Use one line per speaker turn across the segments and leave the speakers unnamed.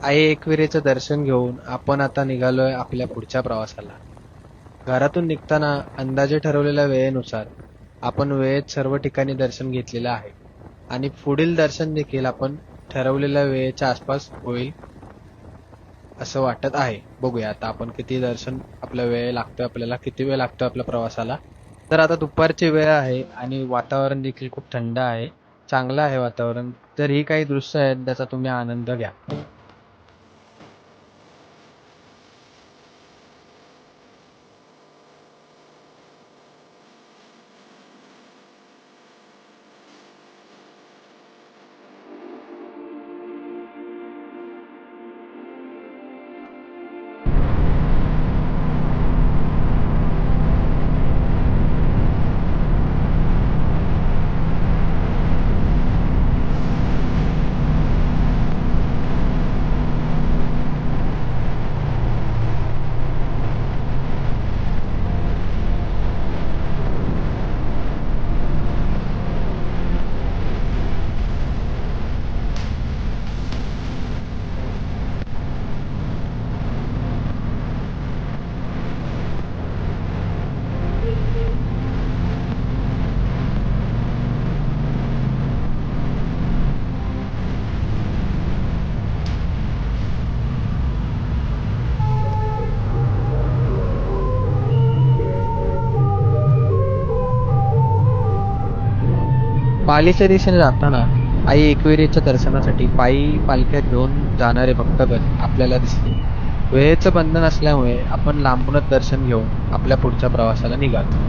आई एकविरेचं दर्शन घेऊन आपण आता निघालोय आपल्या पुढच्या प्रवासाला. घरातून निघताना अंदाजे ठरवलेल्या वेळेनुसार आपण वेळेत सर्व ठिकाणी दर्शन घेतलेलं आहे आणि पुढील दर्शन देखील आपण ठरवलेल्या वेळेच्या आसपास होईल असं वाटत आहे. बघूया आता आपण किती दर्शन आपला वेळ लागतोय आपल्याला किती वेळ लागतोय आपल्या प्रवासाला. तर आता दुपारची वेळ आहे आणि वातावरण देखील खूप थंड आहे. चांगलं आहे वातावरण. तर ही काही दृश्य आहेत त्याचा तुम्ही आनंद घ्या. पालीच्या दिशेने जाताना आई एकविरेच्या दर्शनासाठी पायी पालख्या घेऊन जाणारे भक्तगण आपल्याला दिसले. वेळेचं बंधन असल्यामुळे आपण लांबूनच दर्शन घेऊन आपल्या पुढच्या प्रवासाला निघालो.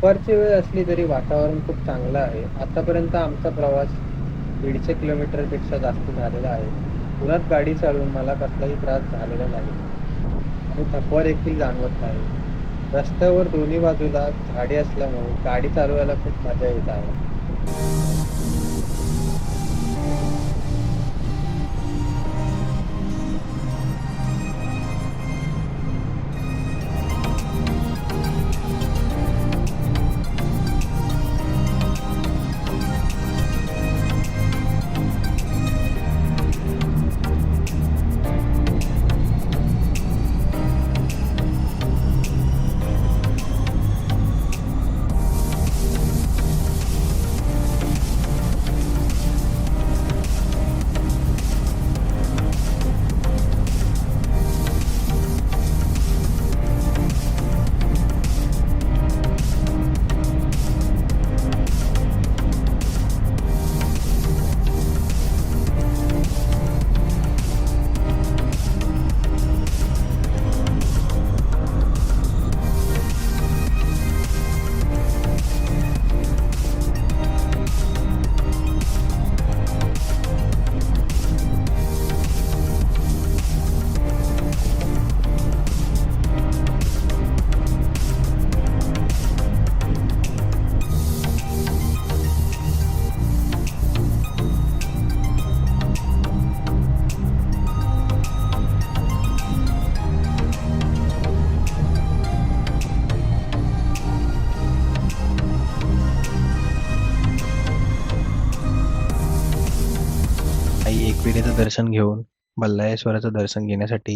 दुपारची वेळ असली तरी वातावरण खूप चांगलं आहे. आतापर्यंत आमचा प्रवास 150 किलोमीटरपेक्षा जास्त झालेला आहे. पुण्यात गाडी चालवून मला कसलाही त्रास झालेला नाही आणि थकवा देखील जाणवत नाही. रस्त्यावर दोन्ही बाजूला झाडे असल्यामुळे गाडी चालवायला खूप मजा येत आहे.
आई एकविरेचं दर्शन घेऊन बल्लाळेश्वराचं दर्शन घेण्यासाठी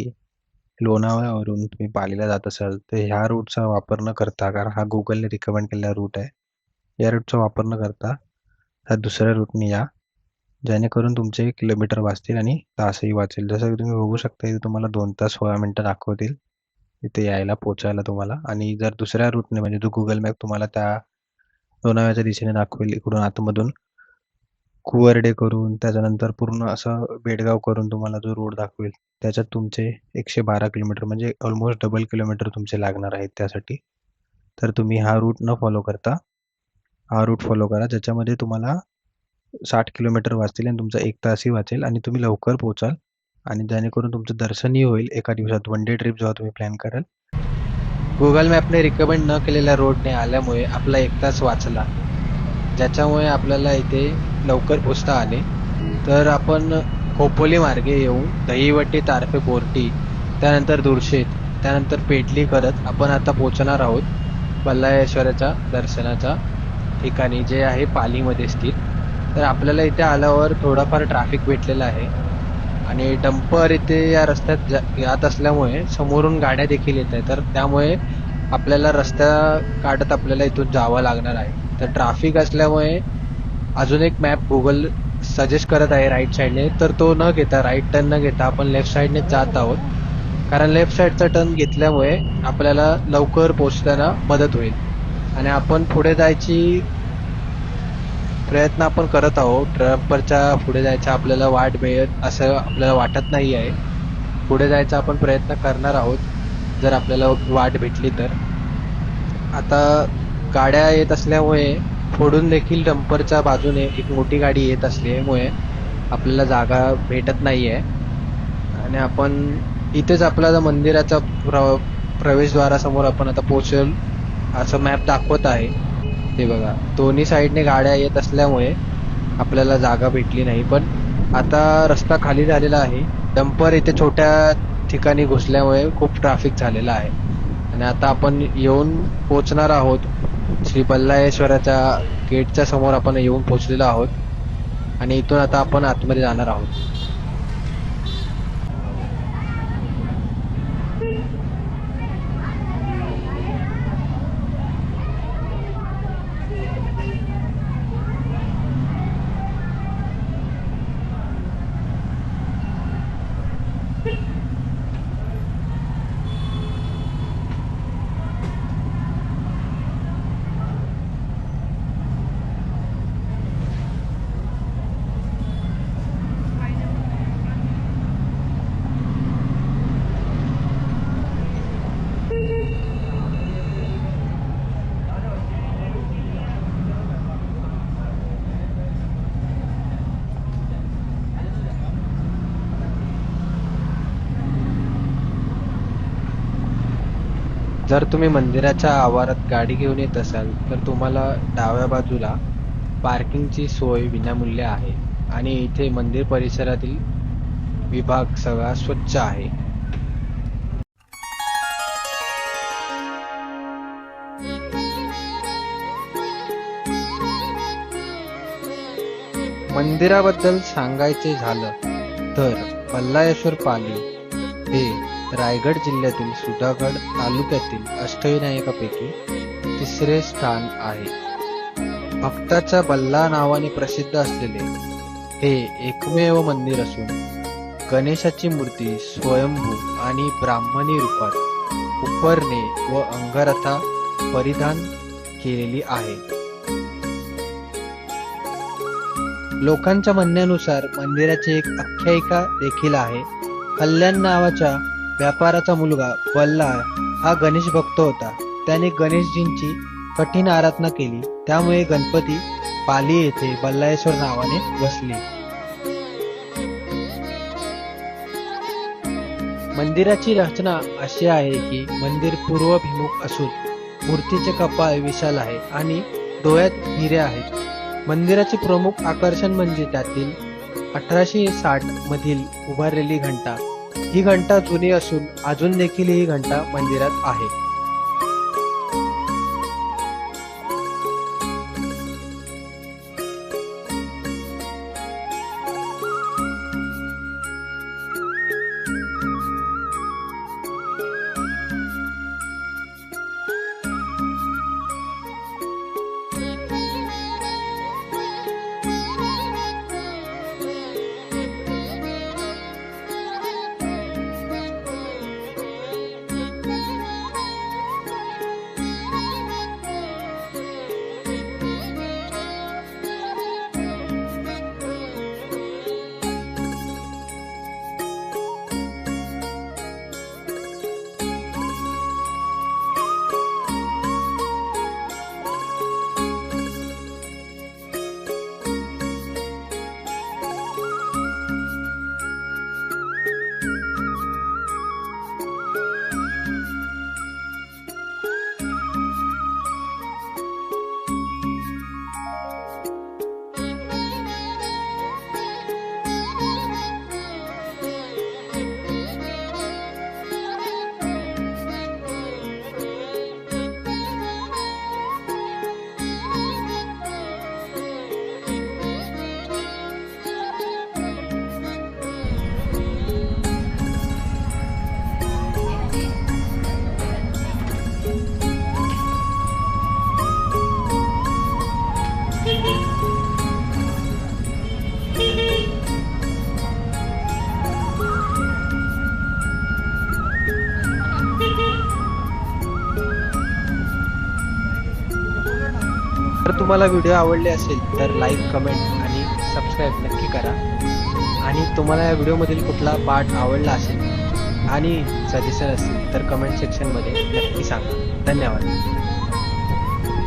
लोणावळ्यावरून तुम्ही पालीला जात असाल तर ह्या रूटचा वापर न करता, कारण हा गुगलने रिकमेंड केलेला रूट आहे, या रूटचा वापर न करता ह्या दुसऱ्या रूटने या, जेणेकरून तुमचे किलोमीटर वाचतील आणि तासही वाचेल. जसं की तुम्ही बघू शकता इथे तुम्हाला 2 तास 16 मिनिटं दाखवतील इथे यायला पोचायला तुम्हाला. आणि जर दुसऱ्या रूटने म्हणजे जो गुगल मॅप तुम्हाला त्या लोणावळ्याच्या दिशेने दाखवेल इकडून आतमधून कुवर्डे करून त्याच्यानंतर पूर्ण असं बेडगाव करून तुम्हाला जो रोड दाखवेल त्याच्यात तुमचे 112 किलोमीटर म्हणजे ऑलमोस्ट डबल किलोमीटर तुमचे लागणार आहेत त्यासाठी. तर तुम्ही हा रूट न फॉलो करता हा रूट फॉलो करा, ज्याच्यामध्ये तुम्हाला 60 किलोमीटर वाचतील आणि तुमचा 1 तासही वाचेल आणि तुम्ही लवकर पोहोचाल आणि जेणेकरून तुमचं दर्शनही होईल एका दिवसात. वन डे ट्रिप जेव्हा तुम्ही प्लॅन कराल.
गुगल मॅपने रिकमेंड न केलेल्या रोडने आल्यामुळे आपला 1 तास वाचला, ज्याच्यामुळे आपल्याला इथे लवकर पोचता आले. तर आपण खोपोली मार्गे येऊन दहिवटी, तारफे, बोर्टी, त्यानंतर दुर्शेत, त्यानंतर पेटली करत आपण आता पोचणार आहोत बल्लाळेश्वराच्या दर्शनाच्या ठिकाणी, जे आहे पालीमध्ये स्थित. तर आपल्याला इथे आल्यावर थोडाफार ट्रॅफिक भेटलेला आहे आणि डंपर इथे या रस्त्यात जात असल्यामुळे समोरून गाड्या देखील येत आहेत, तर त्यामुळे आपल्याला रस्ता काढत आपल्याला इथून जावं लागणार आहे. तर ट्रॅफिक असल्यामुळे अजून एक मॅप गुगल सजेस्ट करत आहे राईट साईडने, तर तो न घेता, राईट टर्न न घेता आपण लेफ्ट साईडने जात आहोत, कारण लेफ्ट साईडचा टर्न घेतल्यामुळे आपल्याला लवकर पोहोचताना मदत होईल. आणि आपण पुढे जायची प्रयत्न आपण करत आहोत. डंपरच्या पुढे जायचा आपल्याला वाट मिळत असं आपल्याला वाटत नाही आहे. पुढे जायचा आपण प्रयत्न करणार आहोत जर आपल्याला वाट भेटली तर. आता गाड्या येत असल्यामुळे पुढून देखील डंपरच्या बाजूने एक मोठी गाडी येत असल्यामुळे आपल्याला जागा भेटत नाही आहे आणि आपण इथेच आपल्याला मंदिराच्या प्रवेशद्वारासमोर आपण आता पोहोचेल असं मॅप दाखवत आहे. ते बघा, दोन्ही साईडने गाड्या येत असल्यामुळे आपल्याला जागा भेटली नाही, पण आता रस्ता खाली झालेला आहे. डंपर इथे छोट्या ठिकाणी घुसल्यामुळे खूप ट्रॅफिक झालेला आहे आणि आता आपण येऊन पोचणार आहोत श्री बल्लाळेश्वराच्या गेटच्या समोर. आपण येऊन पोचलेलो आहोत आणि इथून आता आपण आतमध्ये जाणार आहोत. जर तुम्ही मंदिराच्या आवारात गाडी घेऊन येत असाल तर तुम्हाला डाव्या बाजूला पार्किंगची सोय विनामूल्य आहे आणि इथे मंदिर परिसरातील विभाग सगळा स्वच्छ आहे. मंदिराबद्दल सांगायचे झालं तर बल्लाळेश्वर पाली हे रायगड जिल्ह्यातील सुधागड तालुक्यातील अष्टविनायकापैकी तिसरे स्थान आहे. भक्ताच्या बल्ला नावाने प्रसिद्ध असलेले हे एकमेव मंदिर असून गणेशाची मूर्ती स्वयंभू आणि ब्राह्मणी रूपात उपरणे व अंगरथा परिधान केलेली आहे. लोकांच्या म्हणण्यानुसार मंदिराची एक आख्यायिका देखील आहे. कल्याण नावाच्या व्यापाराचा मुलगा बल्लाळ हा गणेश भक्त होता. त्याने गणेशजींची कठीण आराधना केली, त्यामुळे गणपती पाली येथे बल्लाळेश्वर नावाने वसले. मंदिराची रचना अशी आहे की मंदिर पूर्वाभिमुख असून मूर्तीचे कपाळ विशाल आहे आणि डोळ्यात हिरे आहेत. मंदिराचे प्रमुख आकर्षण म्हणजे त्यातील 1860 मधील उभारलेली घंटा. ही घंटा जुनी असून अजून देखील ही घंटा मंदिरात आहे. जर तुम्हाला व्हिडिओ आवडले असेल तर लाईक, कमेंट आणि सबस्क्राईब नक्की करा. आणि तुम्हाला या व्हिडिओमधील कुठला पार्ट आवडला असेल आणि सजेशन असेल तर कमेंट सेक्शनमध्ये नक्की सांगा. धन्यवाद.